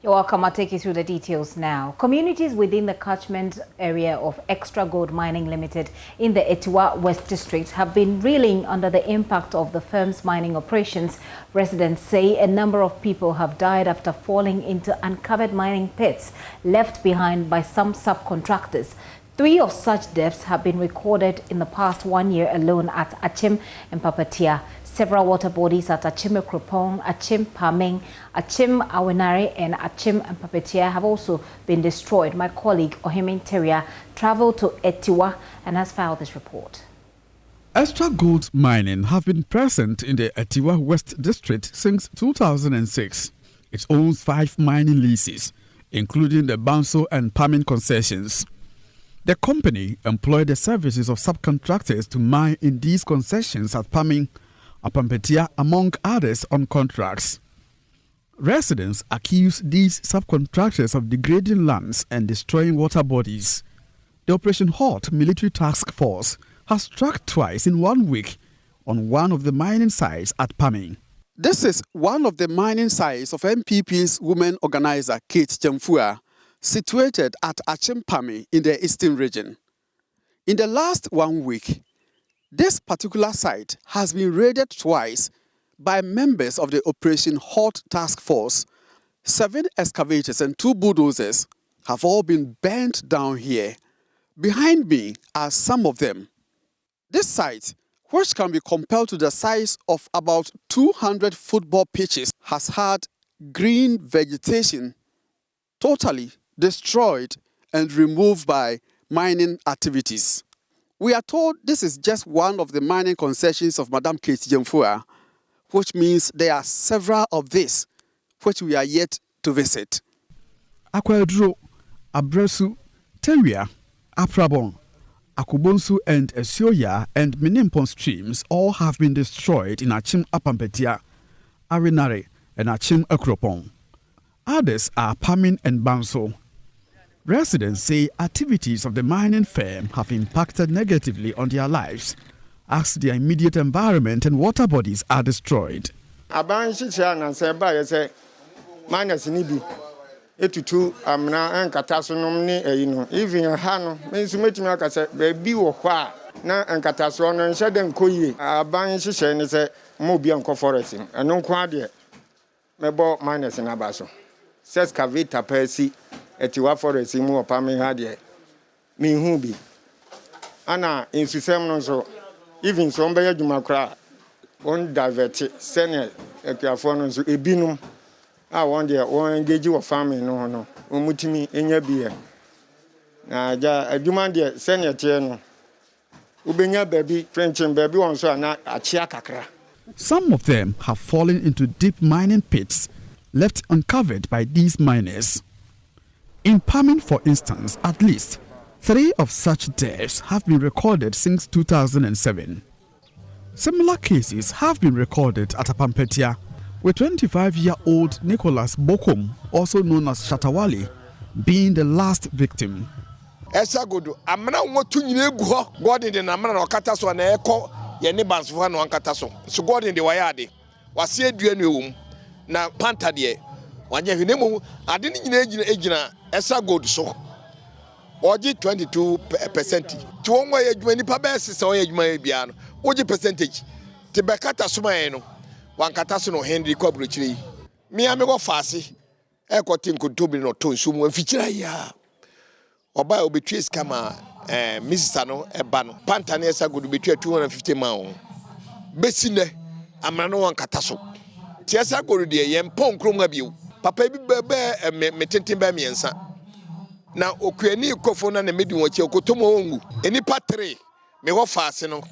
You're welcome. I'll take you through the details now. Communities within the catchment area of Extra Gold Mining Limited in the Etiwa West District have been reeling under the impact of the firm's mining operations. Residents say a number of people have died after falling into uncovered mining pits left behind by some subcontractors. 3 of such deaths have been recorded in the past 1 year alone at Achim and Papatia. Several water bodies at Achim Ekropong, Achim Pameng, Achim Awenare and Achim and Papatia have also been destroyed. My colleague Ohemin Teria traveled to Etiwa and has filed this report. Extra Gold Mining have been present in the Etiwa West District since 2006. It owns 5 mining leases, including the Banso and Pameng concessions. The company employed the services of subcontractors to mine in these concessions at Pameng, Apampetia, among others, on contracts. Residents accuse these subcontractors of degrading lands and destroying water bodies. The Operation Hot military task force has struck twice in 1 week on one of the mining sites at Pameng. This is one of the mining sites of MPP's women organizer, Kate Jamfua, situated at Achim Pameng in the eastern region. In the last 1 week, this particular site has been raided twice by members of the Operation Hot Task Force. 7 excavators and 2 bulldozers have all been burnt down here. Behind me are some of them. This site, which can be compared to the size of about 200 football pitches, has had green vegetation totally destroyed and removed by mining activities. We are told this is just one of the mining concessions of Madam Kate Jamfua, which means there are several of these which we are yet to visit. Akwadro, Abresu, Teria, Aprabon, Akubonsu and Esioya and Minimpon streams all have been destroyed in Achim Apampetia, Arinare and Achim Ekropong. Others are Pameng and Banso. Residents say activities of the mining firm have impacted negatively on their lives as their immediate environment and water bodies are destroyed. Etutu amna enkataso nom ne eyino even ha no mensu metumi akase ba bi wo kwa na enkataso no nse de nkoyie aban hihye ne se mo bi anko forest eno nko ade mebo minus na baso ses cavita pesi Etiwa forest mu opame ha de mi hu bi ana insusem no so even so mbe adwuma kra on divert senior ekiafo no so ebinum I want to engage your family. No, Umutimi, Enya beer. Now, a demand the Senator Ubenya baby, French and baby, one so not a chiakakra. Some of them have fallen into deep mining pits left uncovered by these miners. In Pameng, for instance, at least 3 of such deaths have been recorded since 2007. Similar cases have been recorded at Apampetia, with 25-year-old Nicholas Bokum, also known as Shatawali, being the last victim. Esagodo, amana wotu nyine gu ho, God in the amana okata so na eko ye ne bansfo na onkata so. So God in the wayade. Wase aduanu na panta de wanye hwene ade ne nyine egina Esagodo so. Oji 22%. Ti won wa ye adwuma nipa be sesa o ye adwuma bia no. Oji percentage. Ti bekata so man no. Wankataso no Henry Kwabrochiri. Me amego fase. Ekoti nkontobi no tonsu mu afichira ya. Oba obetwes kama Mrs. no eba no. Panta na Esagodo betwa 250 man. Besine amana no wankataso. Ti Esagodo de yempon krom abiu. Papa bi be metenten ba miensa. Na okuani kofo na medi wochi okotomo ongu. Enipa 3 me wo fase no.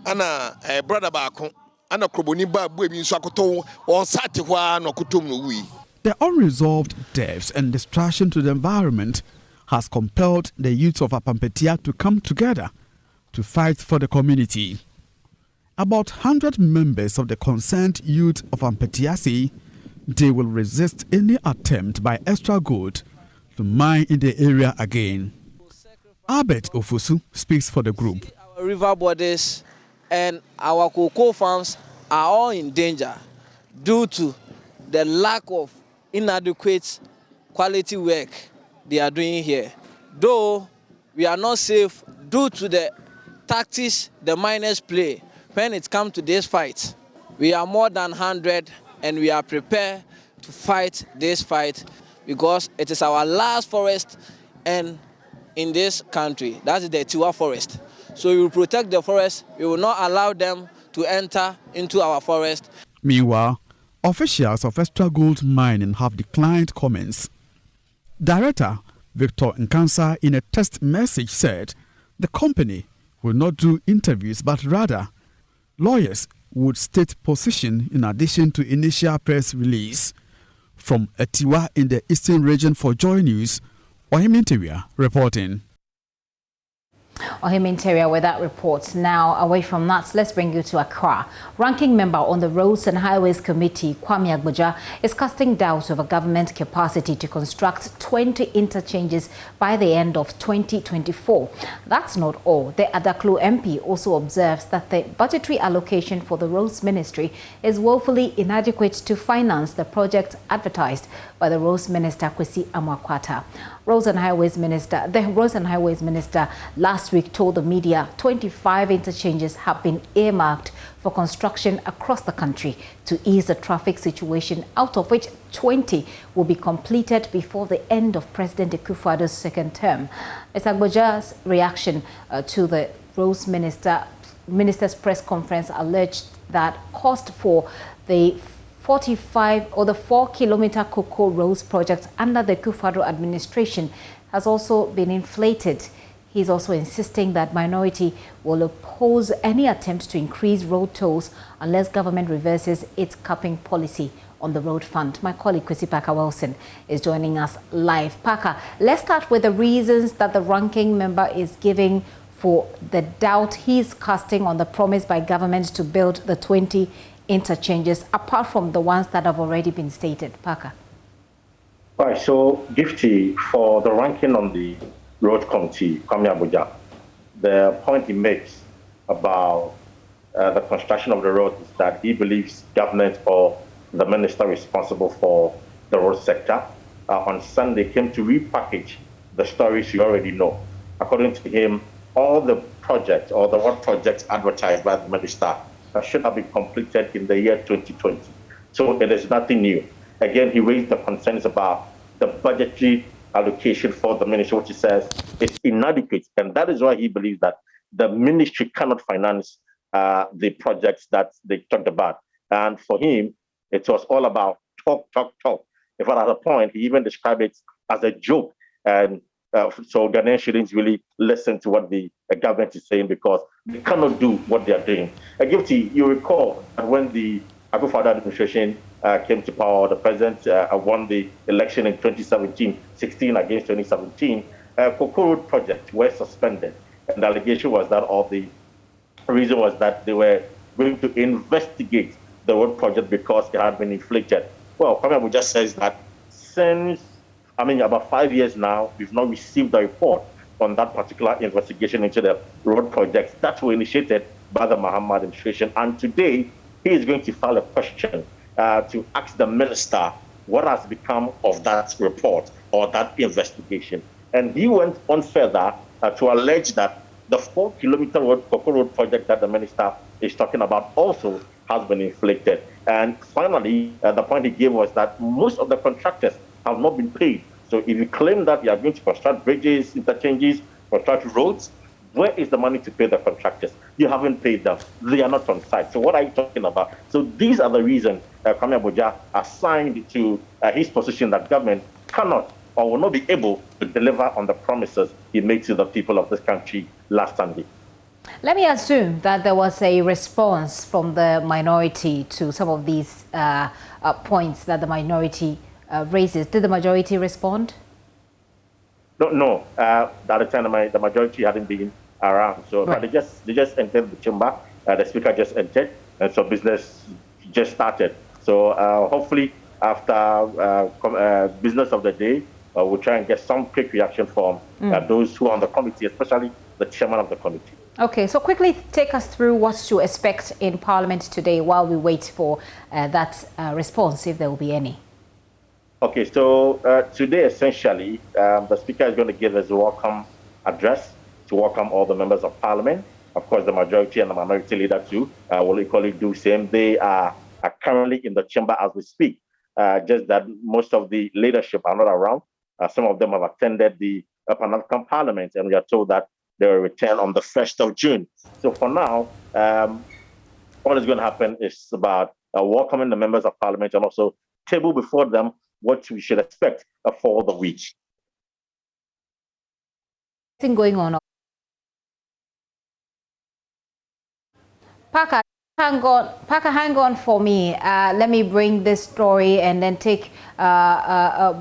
Ana brother baako. The unresolved deaths and destruction to the environment has compelled the youth of Apampetia to come together to fight for the community. About 100 members of the concerned youth of Apampetia say they will resist any attempt by Extra Gold to mine in the area again. Albert Ofosu speaks for the group. Our river bodies and our cocoa farms are all in danger due to the lack of inadequate quality work they are doing here. Though we are not safe due to the tactics the miners play when it comes to this fight. We are more than 100 and we are prepared to fight this fight because it is our last forest and in this country. That is the Etiwa forest. So we will protect the forest. We will not allow them to enter into our forest. Meanwhile, officials of Extra Gold Mining have declined comments. Director Victor Nkansa, in a text message, said the company will not do interviews, but rather lawyers would state position in addition to initial press release. From Etiwa in the Eastern Region for Joy News, Ohim Interior reporting. Ohim Interior with that report. Now, away from that, let's bring you to Accra. Ranking member on the Roads and Highways Committee, Kwame Agboja, is casting doubt over government capacity to construct 20 interchanges by the end of 2024. That's not all. The Adaklu MP also observes that the budgetary allocation for the Roads Ministry is woefully inadequate to finance the project advertised by the Roads Minister, Kwesi Amakwata. The Roads and Highways Minister last week told the media 25 interchanges have been earmarked for construction across the country to ease the traffic situation, out of which 20 will be completed before the end of President Akufo-Addo's second term. Ms. Agboja's reaction to the Roads Minister's press conference alleged that cost for the 4-kilometer Cocoa Roads project under the Akufo-Addo administration has also been inflated. He's also insisting that minority will oppose any attempt to increase road tolls unless government reverses its capping policy on the road fund. My colleague Kwesi Parker-Wilson is joining us live. Parker, let's start with the reasons that the ranking member is giving for the doubt he's casting on the promise by government to build the 20 interchanges, apart from the ones that have already been stated. Parker. Right, so Gifty, for the ranking on the Road Committee, Kwame Agboja, the point he makes about the construction of the road is that he believes government or the minister responsible for the road sector on Sunday came to repackage the stories you already know. According to him, all the projects or the road projects advertised by the minister should have been completed in the year 2020. So it is nothing new. Again, he raised the concerns about the budgetary allocation for the ministry, which he says is inadequate. And that is why he believes that the ministry cannot finance the projects that they talked about. And for him, it was all about talk. In fact, at a point, he even described it as a joke. And so Ghanaians shouldn't really listen to what the government is saying because they cannot do what they are doing. Gifty, you recall that when the Akufo-Addo administration came to power, the president won the election in 2016 against 2017, Cocoa Road projects were suspended. And the allegation was that, or the reason was that they were going to investigate the road project because it had been inflated. Well, Kwame Agboja says that since, about 5 years now, we've not received a report on that particular investigation into the road projects that were initiated by the Mahama administration. And today, he is going to file a question to ask the minister what has become of that report or that investigation. And he went on further to allege that the 4-kilometer Cocoa Road project that the minister is talking about also has been inflated. And finally, the point he gave was that most of the contractors have not been paid. So if you claim that you are going to construct bridges, interchanges, construct roads, where is the money to pay the contractors? You haven't paid them. They are not on site. So what are you talking about? So these are the reasons Kwame Agboja assigned to his position that government cannot or will not be able to deliver on the promises he made to the people of this country last Sunday. Let me assume that there was a response from the minority to some of these points that the minority raises. Did the majority respond? No. At the time, the majority hadn't been around. So right. But they just entered the chamber. The speaker just entered, and so business just started. So hopefully, after business of the day, we'll try and get some quick reaction from those who are on the committee, especially the chairman of the committee. Okay, so quickly take us through what to expect in Parliament today while we wait for that response, if there will be any. Okay, so today, essentially, the Speaker is going to give us a welcome address to welcome all the members of Parliament. Of course, the majority and the minority leader too will equally do same. They are currently in the chamber as we speak, just that most of the leadership are not around. Some of them have attended the Pan African Parliament, and we are told that they will return on the 1st of June. So for now, what is going to happen is about welcoming the members of Parliament and also table before them what we should expect for the week. Thing going on. Parker, hang on for me. Let me bring this story and then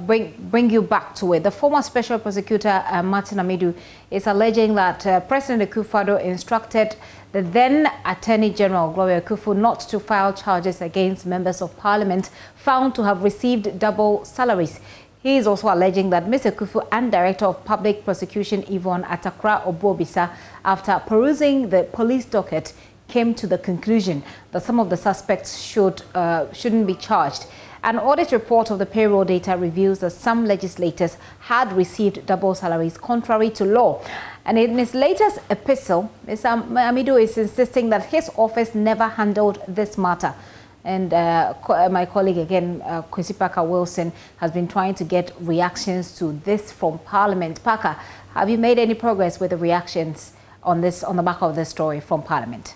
bring you back to it. The former Special Prosecutor Martin Amidu is alleging that President Akufo-Addo instructed the then Attorney General Gloria Akufo not to file charges against members of Parliament found to have received double salaries. He is also alleging that Mr. Akufo and Director of Public Prosecution Yvonne Atakra Obobisa, after perusing the police docket, came to the conclusion that some of the suspects shouldn't be charged. An audit report of the payroll data reveals that some legislators had received double salaries contrary to law. And in his latest epistle, Mr. Amidu is insisting that his office never handled this matter. And my colleague again, Kwesi Parker Wilson, has been trying to get reactions to this from Parliament. Parker, have you made any progress with the reactions on the back of this story from Parliament?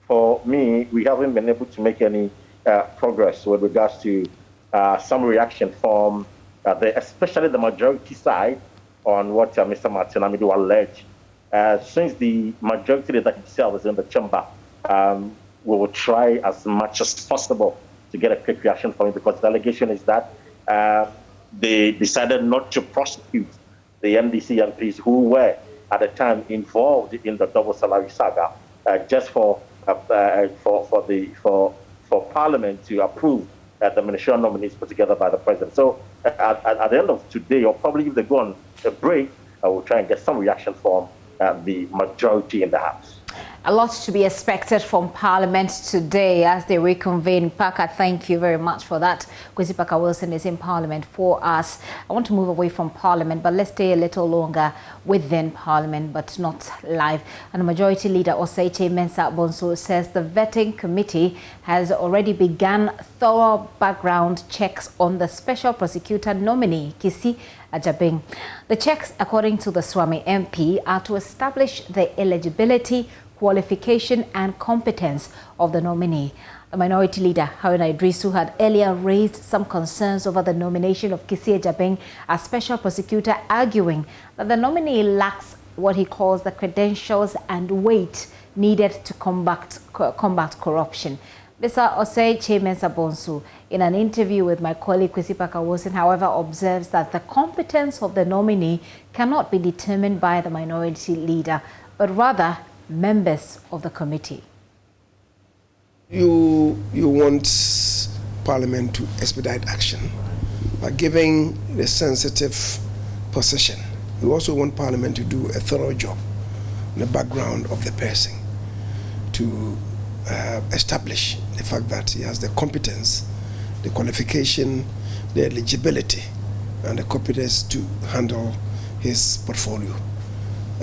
For me, we haven't been able to make any progress with regards to some reaction from especially the majority side on what Mr. Martin Amidu alleged. Since the majority leader himself is in the chamber, we will try as much as possible to get a quick reaction from him, because the allegation is that they decided not to prosecute the MDC MPs who were at the time involved in the double salary saga, just for Parliament to approve the ministerial nominees put together by the President. So at the end of today, or probably if they go on a break, I will try and get some reaction from the majority in the House. A lot to be expected from Parliament today as they reconvene. Parker, thank you very much for that. Kwesi Parker Wilson is in Parliament for us. I want to move away from Parliament, but let's stay a little longer within Parliament, but not live. And the Majority Leader, Osei Mensah Bonsu, says the vetting committee has already begun thorough background checks on the Special Prosecutor nominee, Kisi Ajabing. The checks, according to the Swami MP, are to establish the eligibility, qualification and competence of the nominee. The Minority Leader, Haruna Idrisu, had earlier raised some concerns over the nomination of Kisi Ajabing as Special Prosecutor, arguing that the nominee lacks what he calls the credentials and weight needed to combat corruption. Mr. Osei Mensah Bonsu, in an interview with my colleague Kwesi Parker Wilson, however, observes that the competence of the nominee cannot be determined by the Minority Leader, but rather members of the committee. You want Parliament to expedite action by giving the sensitive position. You also want Parliament to do a thorough job in the background of the person to establish the fact that he has the competence, the qualification, the eligibility, and the competence to handle his portfolio.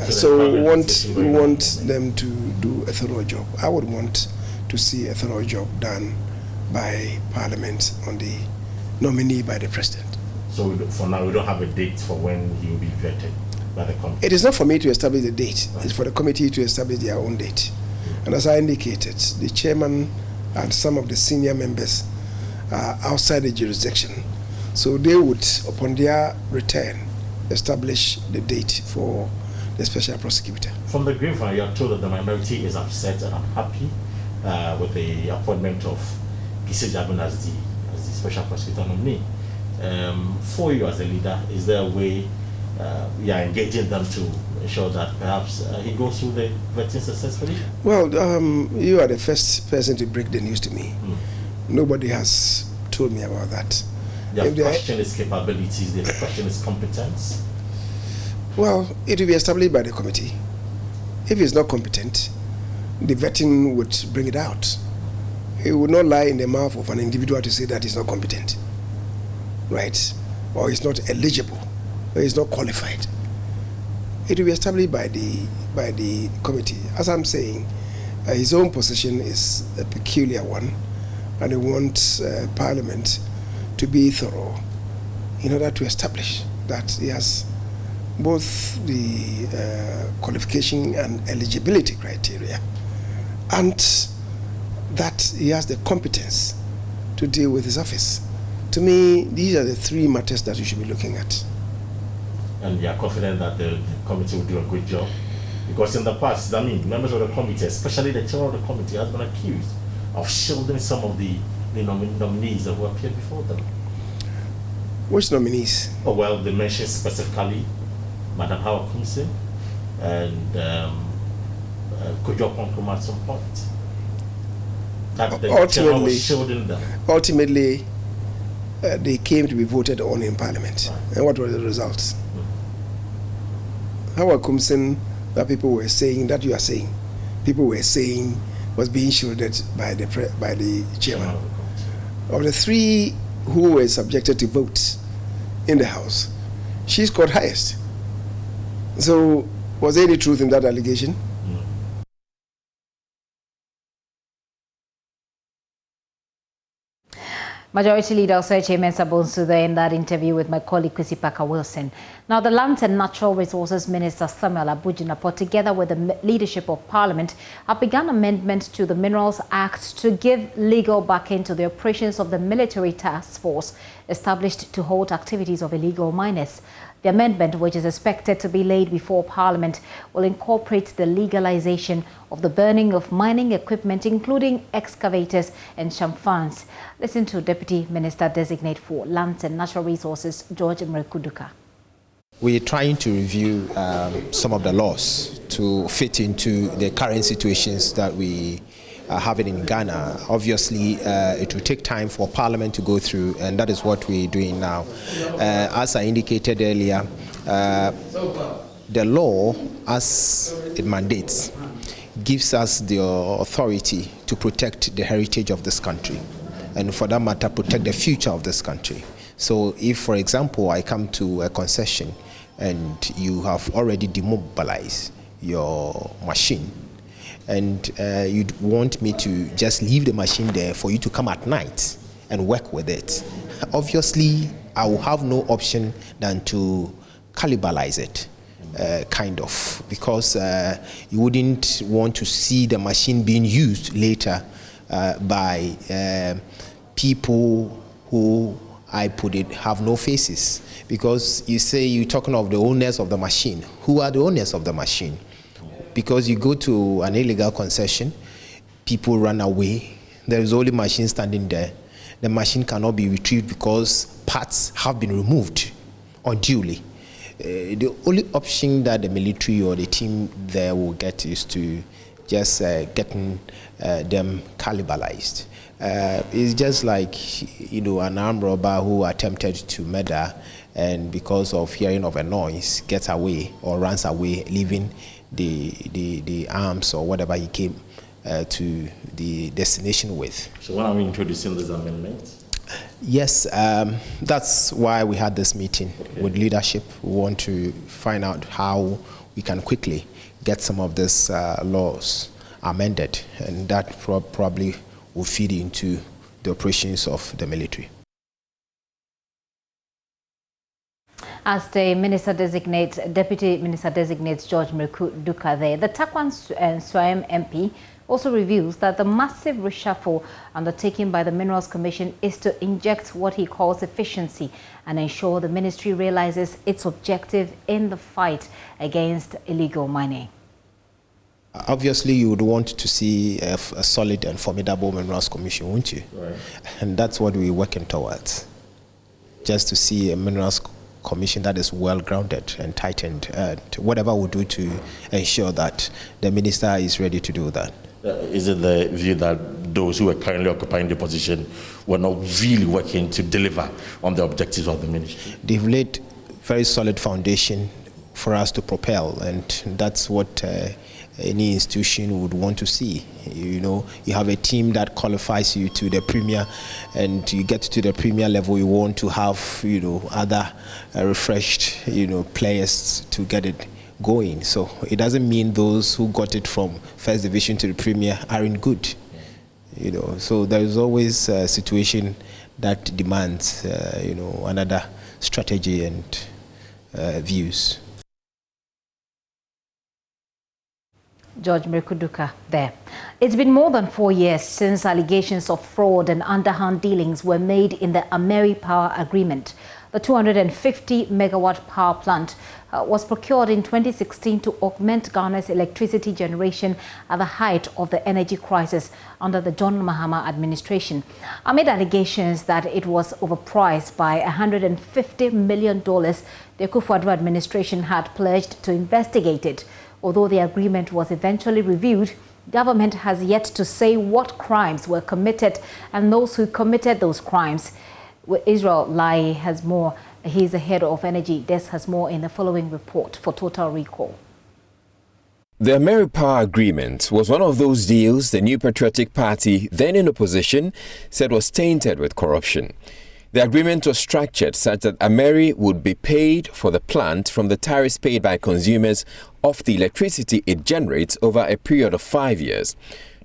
So we want them to do a thorough job. I would want to see a thorough job done by Parliament on the nominee by the President. So for now, we don't have a date for when he will be vetted by the committee? It is not for me to establish the date. Right. It's for the committee to establish their own date. And as I indicated, the chairman and some of the senior members are outside the jurisdiction. So they would, upon their return, establish the date for the Special Prosecutor. From the grapevine, you are told that the minority is upset and unhappy with the appointment of Kisi Ajabing as the Special Prosecutor nominee. For you as a leader, is there a way you are engaging them to ensure that perhaps he goes through the vetting successfully? Well, you are the first person to break the news to me. Nobody has told me about that. The question is capabilities, the question is competence. Well, it will be established by the committee. If he's not competent, the vetting would bring it out. it would not lie in the mouth of an individual to say that he's not competent, right? Or he's not eligible, or he's not qualified. It will be established by the committee. As I'm saying, his own position is a peculiar one, and he wants Parliament to be thorough in order to establish that he has both the qualification and eligibility criteria, and that he has the competence to deal with his office. To me, these are the three matters that you should be looking at. And you are confident that the committee will do a good job? Because in the past, I mean, members of the committee, especially the chair of the committee, has been accused of shielding some of the nominees that who appeared before them. Which nominees? Oh, well, they mentioned specifically Madam Howard Kumsin and Kojo Ponkum at some point. That the chair was shielding them. Ultimately, they came to be voted on in Parliament. Right. And what were the results? Howard Kumsin, that people were saying, that you are saying, people were saying was being shielded by the chairman. Of the three who were subjected to votes in the House, she scored highest. So, was there any truth in that allegation? Majority Leader Osechi Mensah Bonsuda in that interview with my colleague Kwesi Parker Wilson. Now, the Lands and Natural Resources Minister Samuel Abujinapo, together with the leadership of Parliament, have begun amendments to the Minerals Act to give legal backing to the operations of the military task force established to halt activities of illegal miners. The amendment, which is expected to be laid before Parliament, will incorporate the legalization of the burning of mining equipment, including excavators and chamfans. Listen to Deputy Minister-designate for Lands and Natural Resources, George Mrekuduka. We're trying to review some of the laws to fit into the current situations that we are having in Ghana. Obviously, it will take time for Parliament to go through, and that is what we're doing now. As I indicated earlier, the law, as it mandates, gives us the authority to protect the heritage of this country, and for that matter, protect the future of this country. So if, for example, I come to a concession and you have already demobilized your machine, and you want me to just leave the machine there for you to come at night and work with it, obviously I will have no option than to cannibalize it, kind of, because you wouldn't want to see the machine being used later by people who, I put it, have no faces. Because you say you're talking of the owners of the machine. Who are the owners of the machine? Because you go to an illegal concession, people run away, there is only machine standing there. The machine cannot be retrieved because parts have been removed unduly. The only option that the military or the team there will get is to just getting them cannibalized. It's just like, you know, an armed robber who attempted to murder, and because of hearing of a noise gets away or runs away, leaving the arms or whatever he came to the destination with. So when are we introducing this amendment? Yes, that's why we had this meeting with leadership. We want to find out how we can quickly get some of these laws amended, and that probably will feed into the operations of the military. As the Deputy Minister-designate George Mrekuduka there, the Takwan and Swayam MP also reveals that the massive reshuffle undertaken by the Minerals Commission is to inject what he calls efficiency and ensure the ministry realizes its objective in the fight against illegal mining. Obviously, you would want to see a solid and formidable Minerals Commission, wouldn't you? Right. And that's what we're working towards. Just to see a Minerals Commission that is well-grounded and tightened, whatever we do to ensure that the minister is ready to do that. Is it the view that those who are currently occupying the position were not really working to deliver on the objectives of the ministry? They've laid very solid foundation for us to propel, and that's what any institution would want to see. You know, you have a team that qualifies you to the Premier, and you get to the Premier level, you want to have, you know, other refreshed, you know, players to get it going. So it doesn't mean those who got it from First Division to the Premier aren't good. You know, so there is always a situation that demands, you know, another strategy and views. George Mrikuduka there. It's been more than 4 years since allegations of fraud and underhand dealings were made in the ameripower agreement. The 250-megawatt power plant was procured in 2016 to augment Ghana's electricity generation at the height of the energy crisis under the John Mahama administration. Amid allegations that it was overpriced by $150 million, the Akufo-Addo administration had pledged to investigate it. Although the agreement was eventually reviewed, government has yet to say what crimes were committed and those who committed those crimes. Israel Lai has more. He's the head of Energy Desk, has more in the following report for Total Recall. The ameripower agreement was one of those deals the New Patriotic Party, then in opposition, said was tainted with corruption. The agreement was structured such that Ameri would be paid for the plant from the tariffs paid by consumers of the electricity it generates over a period of 5 years.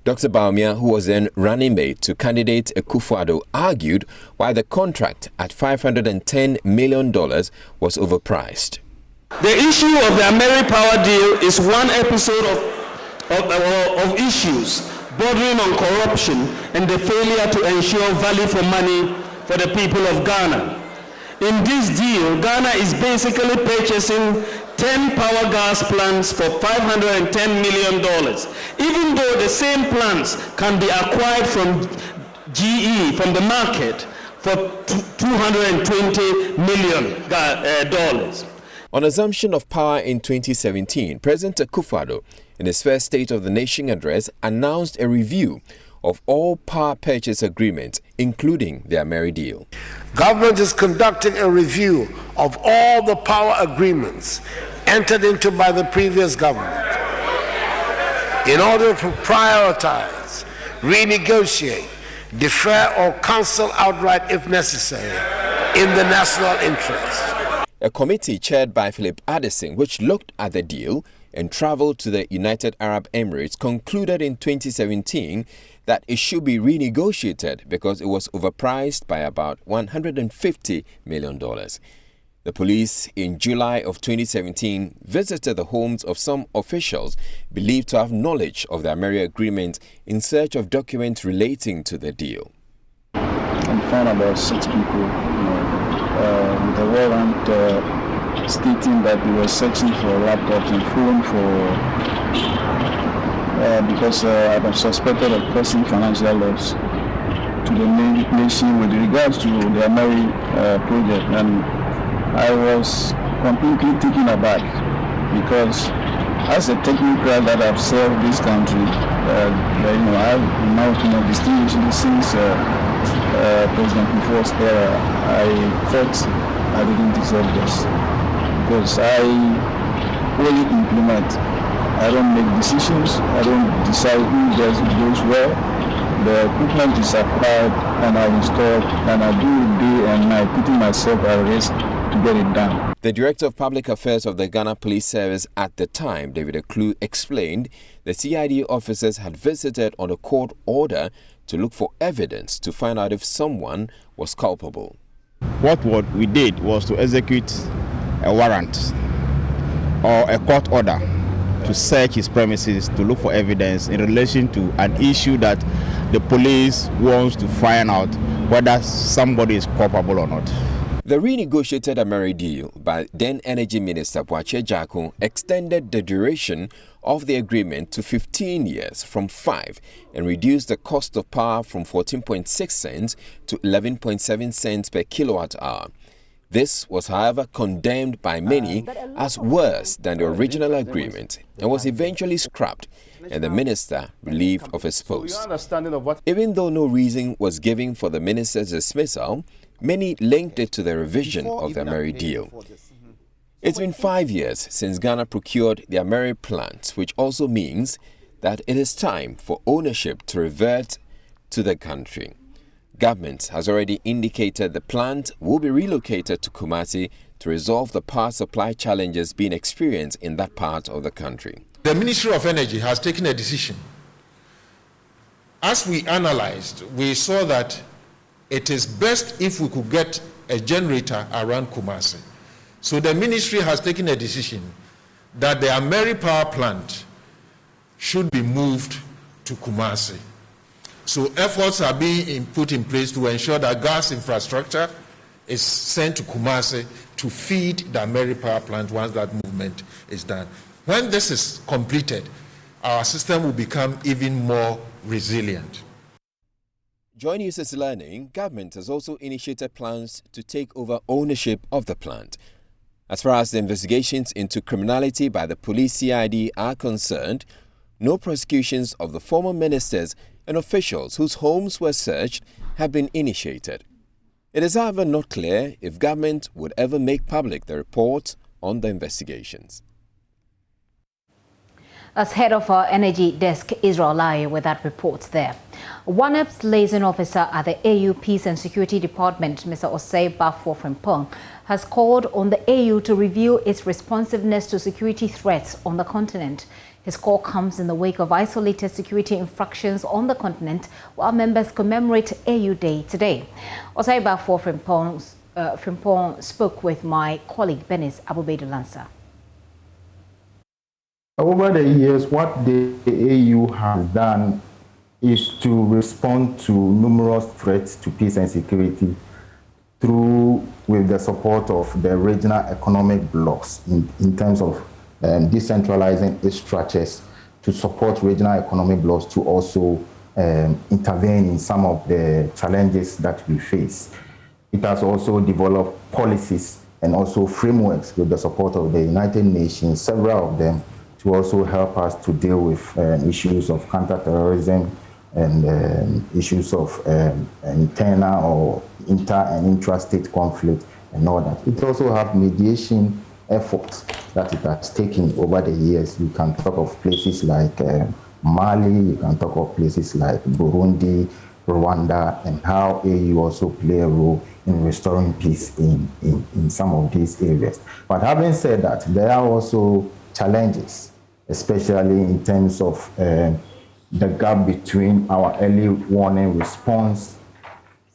Dr. Baumia, who was then running mate to candidate Akufo-Addo, argued why the contract at $510 million was overpriced. The issue of the ameripower deal is one episode of issues bordering on corruption and the failure to ensure value for money for the people of Ghana. In this deal, Ghana is basically purchasing 10 power gas plants for $510 million, even though the same plants can be acquired from GE, from the market, for $220 million. On assumption of power in 2017, President Akufo-Addo, in his first State of the Nation address, announced a review of all power purchase agreements, including the Ameri deal. Government is conducting a review of all the power agreements entered into by the previous government in order to prioritize, renegotiate, defer or cancel outright if necessary in the national interest. A committee chaired by Philip Addison, which looked at the deal and traveled to the United Arab Emirates, concluded in 2017 that it should be renegotiated because it was overpriced by about $150 million. The police in July of 2017 visited the homes of some officials believed to have knowledge of the Ameri agreement in search of documents relating to the deal. And found about 6 people with a warrant stating that they were searching for laptops and phone because I was suspected of causing financial loss to the nation with regards to the Ameri project. And I was completely taken aback because as a technocrat that I've served this country, I've now distinguished since President Kufuor's era. I thought I didn't deserve this because I only implement. I don't make decisions. I don't decide who goes where. The equipment is acquired and I install, and I do it day and night, putting myself at risk to get it done. The Director of Public Affairs of the Ghana Police Service at the time, David Aklu, explained the CID officers had visited on a court order to look for evidence to find out if someone was culpable. What we did was to execute a warrant or a court order to search his premises to look for evidence in relation to an issue that the police wants to find out whether somebody is culpable or not. The renegotiated Ameri deal by then Energy Minister Boakye Jackson extended the duration of the agreement to 15 years from 5 and reduced the cost of power from 14.6 cents to 11.7 cents per kilowatt hour. This was, however, condemned by many as worse than the original agreement and was eventually scrapped and the minister relieved of his post. Even though no reason was given for the minister's dismissal, many linked it to the revision of the Ameri deal. It's been 5 years since Ghana procured the Ameri plant, which also means that it is time for ownership to revert to the country. Government has already indicated the plant will be relocated to Kumasi to resolve the power supply challenges being experienced in that part of the country. The Ministry of Energy has taken a decision. As we analyzed, we saw that it is best if we could get a generator around Kumasi. So the ministry has taken a decision that the ameripower plant should be moved to Kumasi. So efforts are being put in place to ensure that gas infrastructure is sent to Kumasi to feed the ameripower plant once that movement is done. When this is completed, our system will become even more resilient. Joy News is learning government has also initiated plans to take over ownership of the plant. As far as the investigations into criminality by the police CID are concerned, no prosecutions of the former ministers and officials whose homes were searched have been initiated. It is however not clear if government would ever make public the report on the investigations. As head of our energy desk, Israel Lai, with that report there. ONEP's liaison officer at the AU Peace and Security Department, Mr. Osei Bafo Frimpong, has called on the AU to review its responsiveness to security threats on the continent. His call comes in the wake of isolated security infractions on the continent, while members commemorate AU Day today. Osei Bafo Frimpong spoke with my colleague, Benis Abubedu-Lansa. Over the years, what the AU has done is to respond to numerous threats to peace and security with the support of the regional economic blocs in terms of decentralizing its structures to support regional economic blocs to also intervene in some of the challenges that we face. It has also developed policies and also frameworks with the support of the United Nations, several of them, to also help us to deal with issues of counterterrorism and issues of internal or inter and intrastate conflict and all that. It also has mediation efforts that it has taken over the years. You can talk of places like Mali, you can talk of places like Burundi, Rwanda, and how AU also play a role in restoring peace in some of these areas. But having said that, there are also challenges, especially in terms of the gap between our early warning response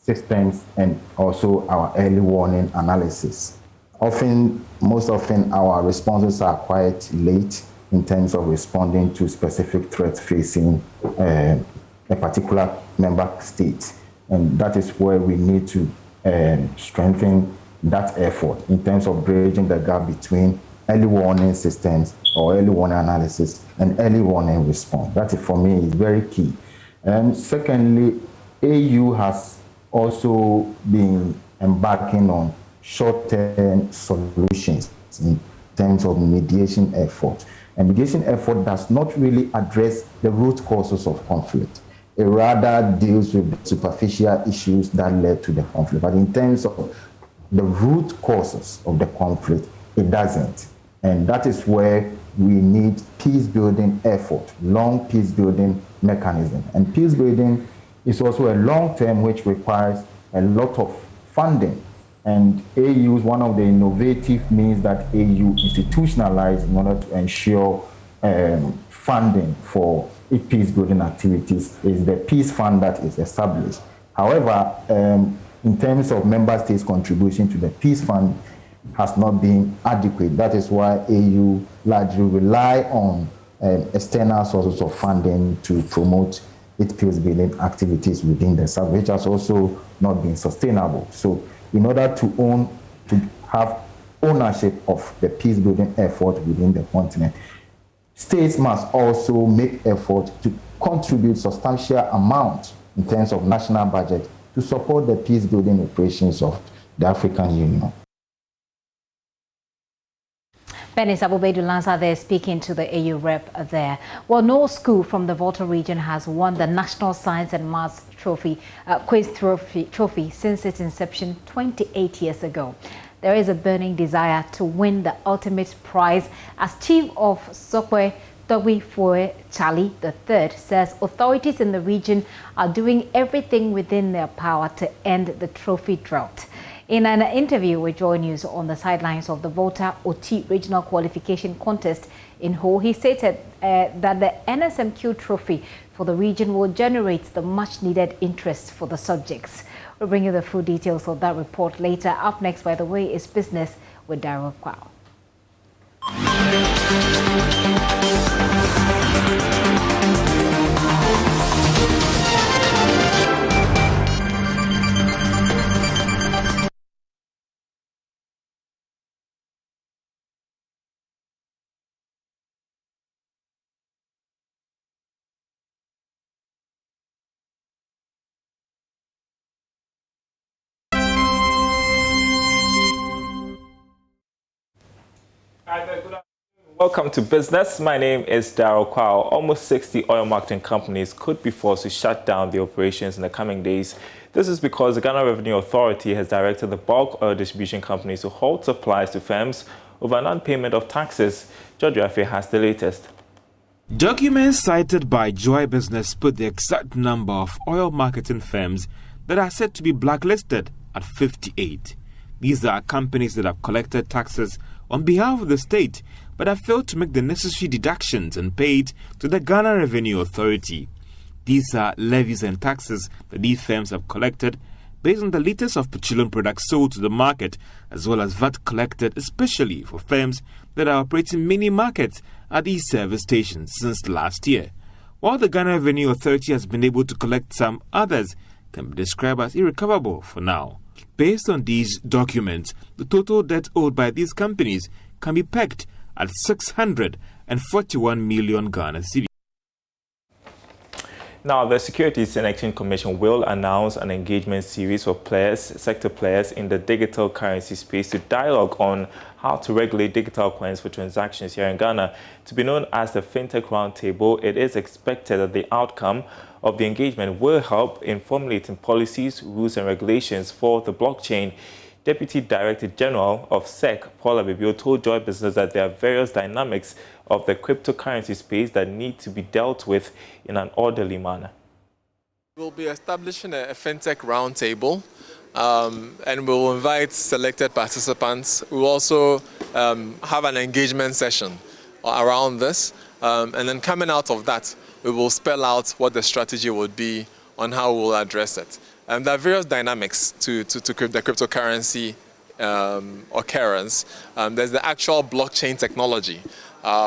systems and also our early warning analysis. Most often, our responses are quite late in terms of responding to specific threats facing a particular member state. And that is where we need to strengthen that effort in terms of bridging the gap between early warning systems or early warning analysis and early warning response. That, for me, is very key. And secondly, AU has also been embarking on short-term solutions in terms of mediation effort. And mediation effort does not really address the root causes of conflict. It rather deals with superficial issues that led to the conflict. But in terms of the root causes of the conflict, it doesn't. And that is where we need peace-building effort, long peace-building mechanism. And peace-building is also a long-term which requires a lot of funding. And AU is one of the innovative means that AU institutionalized in order to ensure funding for its peace-building activities is the Peace Fund that is established. However, in terms of member states' contribution to the Peace Fund, has not been adequate. That is why AU largely rely on external sources of funding to promote its peace-building activities within the South, which has also not been sustainable. So in order to have ownership of the peace-building effort within the continent, states must also make effort to contribute substantial amount in terms of national budget to support the peace-building operations of the African Union. Benis Abubedu-Lansa there speaking to the AU rep there. Well, no school from the Volta region has won the National Science and Maths Trophy, Quiz Trophy since its inception 28 years ago. there is a burning desire to win the ultimate prize. As Chief of Sokwe Togbifoe Charlie III says authorities in the region are doing everything within their power to end the trophy drought. In an interview with Joy News on the sidelines of the Volta Oti Regional Qualification Contest in Ho, he stated that the NSMQ trophy for the region will generate the much-needed interest for the subjects. We'll bring you the full details of that report later. Up next, by the way, is Business with Daryl Kwao. Welcome to Business. My name is Daryl Kwao. Almost 60 oil marketing companies could be forced to shut down the operations in the coming days. This is because the Ghana Revenue Authority has directed the bulk oil distribution companies to halt supplies to firms over non-payment of taxes. George Afe has the latest. Documents cited by Joy Business put the exact number of oil marketing firms that are said to be blacklisted at 58. These are companies that have collected taxes on behalf of the state but have failed to make the necessary deductions and paid to the Ghana Revenue Authority. These are levies and taxes that these firms have collected based on the liters of petroleum products sold to the market, as well as VAT collected especially for firms that are operating mini markets at these service stations since last year. While the Ghana Revenue Authority has been able to collect some, others can be described as irrecoverable for now. Based on these documents, the total debt owed by these companies can be pegged at 641 million Ghana cedis. Now, the Securities and Exchange Commission will announce an engagement series for sector players in the digital currency space to dialogue on how to regulate digital coins for transactions here in Ghana. To be known as the FinTech Roundtable, it is expected that the outcome of the engagement will help in formulating policies, rules and regulations for the blockchain. Deputy Director General of SEC, Paula Bibio, told Joy Business that there are various dynamics of the cryptocurrency space that need to be dealt with in an orderly manner. We'll be establishing a FinTech Roundtable, and we'll invite selected participants. We'll also have an engagement session around this, and then coming out of that, we will spell out what the strategy would be on how we'll address it. There are various dynamics to the cryptocurrency occurrence. There's the actual blockchain technology,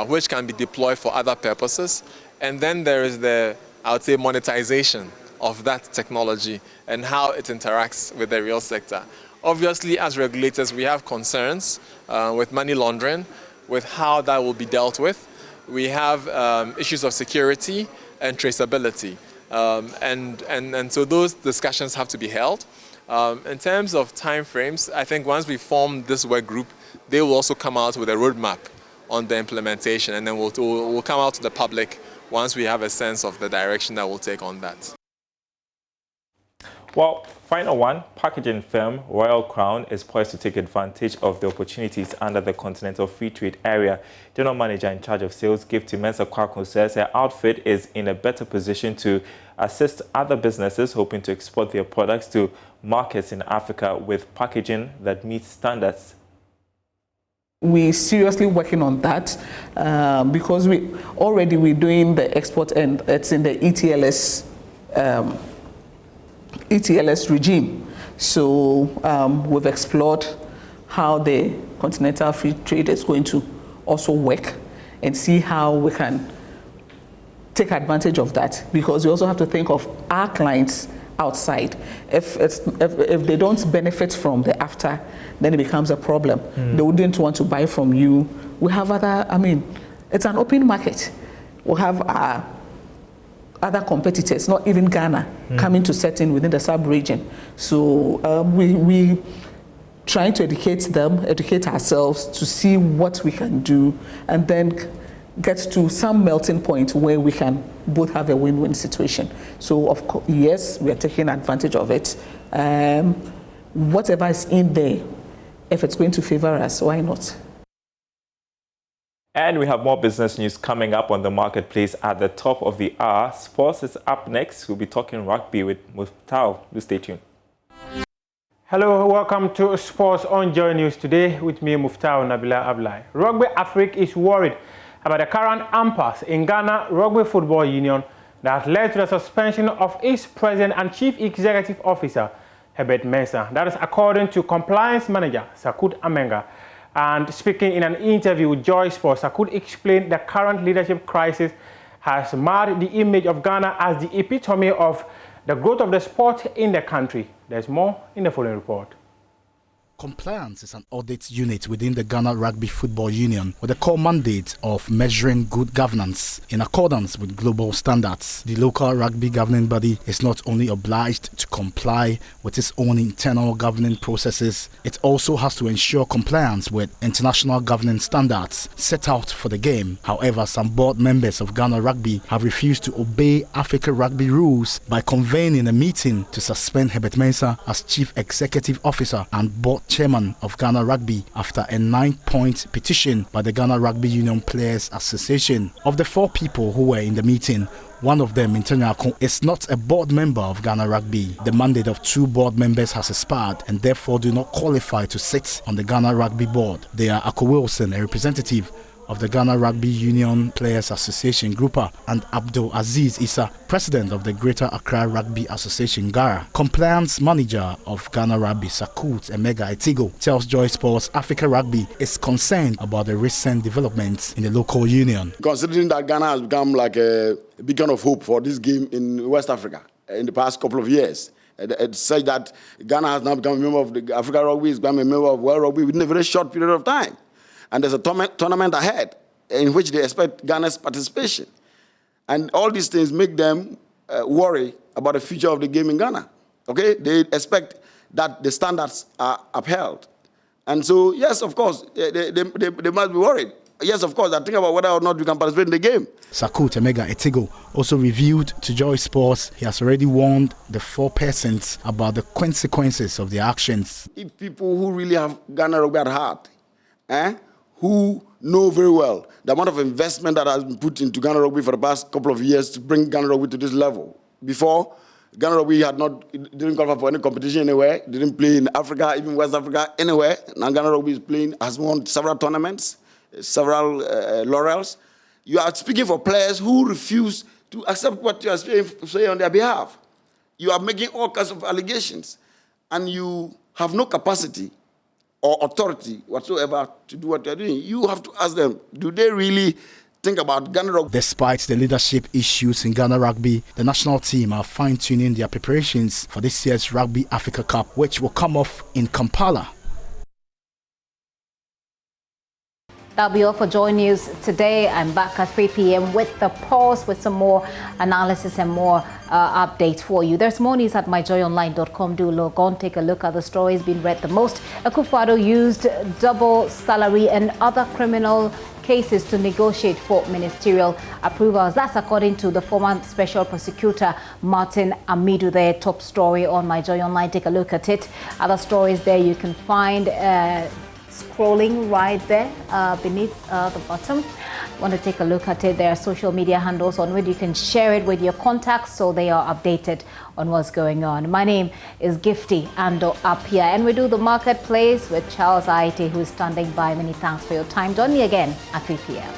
which can be deployed for other purposes. And then there is the, I would say, monetization of that technology and how it interacts with the real sector. Obviously, as regulators, we have concerns with money laundering, with how that will be dealt with. We have issues of security and traceability. And so those discussions have to be held. In terms of timeframes, I think once we form this work group, they will also come out with a roadmap on the implementation, and then we'll come out to the public once we have a sense of the direction that we'll take on that. Well, final one, packaging firm Royal Crown is poised to take advantage of the opportunities under the Continental Free Trade Area. General Manager in charge of sales, Gifty Mensah Kwako, says her outfit is in a better position to assist other businesses hoping to export their products to markets in Africa with packaging that meets standards. We're seriously working on that because we're doing the export, and it's in the ETLS regime. So we've explored how the Continental Free Trade is going to also work and see how we can take advantage of that, because we also have to think of our clients outside. If they don't benefit from the after, then it becomes a problem. They wouldn't want to buy from you. We have other, it's an open market. We have other competitors, not even Ghana, coming to set in within the sub-region. So we trying to educate ourselves to see what we can do, and then get to some melting point where we can both have a win-win situation. So of course, yes, we are taking advantage of it. Whatever is in there, if it's going to favor us, why not? And we have more business news coming up on the marketplace at the top of the hour. Sports is up next. We'll be talking rugby with Muftau. Do stay tuned. Hello, welcome to Sports on Joy News today with me, Muftau Nabila Ablai. Rugby Africa is worried about the current impasse in Ghana Rugby Football Union that has led to the suspension of its president and chief executive officer, Herbert Mensah. That is according to compliance manager, Sakut Amenga. And speaking in an interview with Joy Sports, Sakut explained the current leadership crisis has marred the image of Ghana as the epitome of the growth of the sport in the country. There's more in the following report. Compliance is an audit unit within the Ghana Rugby Football Union with the core mandate of measuring good governance in accordance with global standards. The local rugby governing body is not only obliged to comply with its own internal governing processes, it also has to ensure compliance with international governing standards set out for the game. However, some board members of Ghana Rugby have refused to obey Africa Rugby rules by convening a meeting to suspend Herbert Mensah as Chief Executive Officer and Board Chairman of Ghana Rugby after a 9-point petition by the Ghana Rugby Union Players Association. Of the 4 people who were in the meeting, one of them, Intanyako, is not a board member of Ghana Rugby. The mandate of 2 board members has expired and therefore do not qualify to sit on the Ghana Rugby board. They are Ako Wilson, a representative of the Ghana Rugby Union Players Association Grouper, and Abdul Aziz Issa, president of the Greater Accra Rugby Association GARA. Compliance manager of Ghana Rugby, Sakut Emega Etigo, tells Joy Sports Africa Rugby is concerned about the recent developments in the local union. Considering that Ghana has become like a beacon of hope for this game in West Africa in the past couple of years, it said that Ghana has now become a member of the Africa Rugby, has become a member of World Rugby within a very short period of time. And there's a tournament ahead in which they expect Ghana's participation. And all these things make them worry about the future of the game in Ghana. Okay? They expect that the standards are upheld. And so, yes, of course, they must be worried. Yes, of course, I think about whether or not we can participate in the game. Sakut Emega Etigo also revealed to Joy Sports he has already warned the 4 persons about the consequences of their actions. If people who really have Ghana Rugby at heart, who know very well the amount of investment that has been put into Ghana Rugby for the past couple of years to bring Ghana Rugby to this level. Before, Ghana Rugby didn't qualify for any competition anywhere, didn't play in Africa, even West Africa, anywhere. Now Ghana Rugby is playing, has won several tournaments, several laurels. You are speaking for players who refuse to accept what you are saying on their behalf. You are making all kinds of allegations, and you have no capacity or authority whatsoever to do what they're doing. You have to ask them, do they really think about Ghana Rugby? Despite the leadership issues in Ghana Rugby, the national team are fine-tuning their preparations for this year's Rugby Africa Cup, which will come off in Kampala. That'll be all for Joy News today. I'm back at 3 p.m. with the pause, with some more analysis and more updates for you. There's more news at myjoyonline.com. Do log on, take a look at the stories being read the most. Akufo-Addo used double salary and other criminal cases to negotiate for ministerial approvals. That's according to the former Special Prosecutor Martin Amidu. Their top story on My Joy Online. Take a look at it. Other stories there you can find scrolling right there beneath the bottom. Want to take a look at it? There are social media handles on which you can share it with your contacts so they are updated on what's going on. My name is Gifty Ando Apia, and we do the marketplace with Charles Aite, who is standing by. Many thanks for your time. Join me again at 3 p.m.